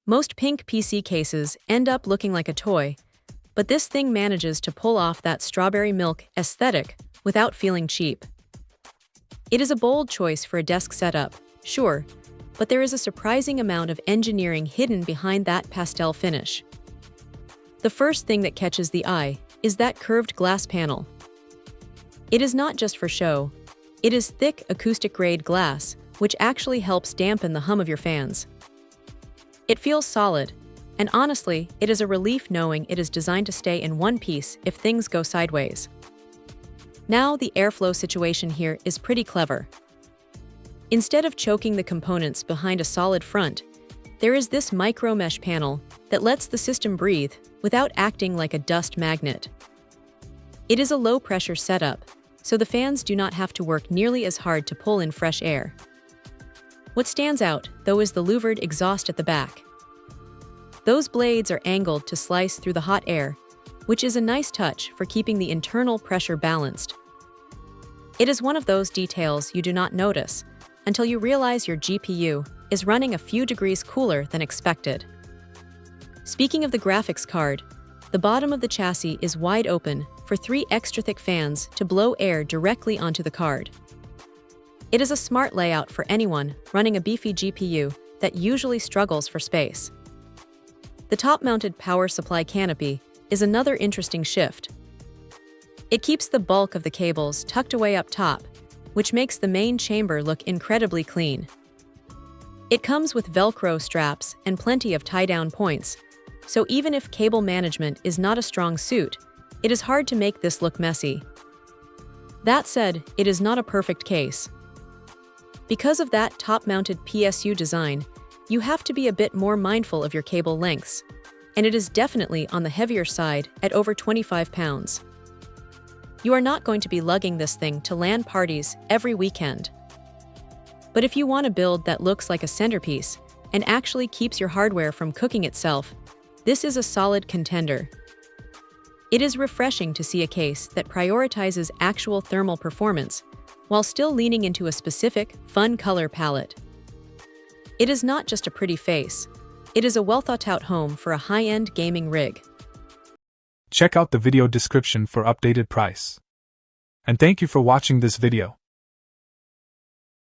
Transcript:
Most pink PC cases end up looking like a toy, but this thing manages to pull off that strawberry milk aesthetic without feeling cheap. It is a bold choice for a desk setup, sure, but there is a surprising amount of engineering hidden behind that pastel finish. The first thing that catches the eye is that curved glass panel. It is not just for show. It is thick acoustic-grade glass, which actually helps dampen the hum of your fans. It feels solid, and honestly, it is a relief knowing it is designed to stay in one piece if things go sideways. Now, the airflow situation here is pretty clever. Instead of choking the components behind a solid front, there is this micro mesh panel that lets the system breathe without acting like a dust magnet. It is a low-pressure setup, so the fans do not have to work nearly as hard to pull in fresh air. What stands out, though, is the louvered exhaust at the back. Those blades are angled to slice through the hot air, which is a nice touch for keeping the internal pressure balanced. It is one of those details you do not notice until you realize your GPU is running a few degrees cooler than expected. Speaking of the graphics card, the bottom of the chassis is wide open for 3 extra thick fans to blow air directly onto the card. It is a smart layout for anyone running a beefy GPU that usually struggles for space. The top-mounted power supply canopy is another interesting shift. It keeps the bulk of the cables tucked away up top, which makes the main chamber look incredibly clean. It comes with Velcro straps and plenty of tie-down points, so even if cable management is not a strong suit, it is hard to make this look messy. That said, it is not a perfect case. Because of that top-mounted PSU design, you have to be a bit more mindful of your cable lengths, and it is definitely on the heavier side at over 25 pounds. You are not going to be lugging this thing to LAN parties every weekend. But if you want a build that looks like a centerpiece and actually keeps your hardware from cooking itself, this is a solid contender. It is refreshing to see a case that prioritizes actual thermal performance while still leaning into a specific, fun color palette. It is not just a pretty face, it is a well-thought-out home for a high-end gaming rig. Check out the video description for updated price. And thank you for watching this video.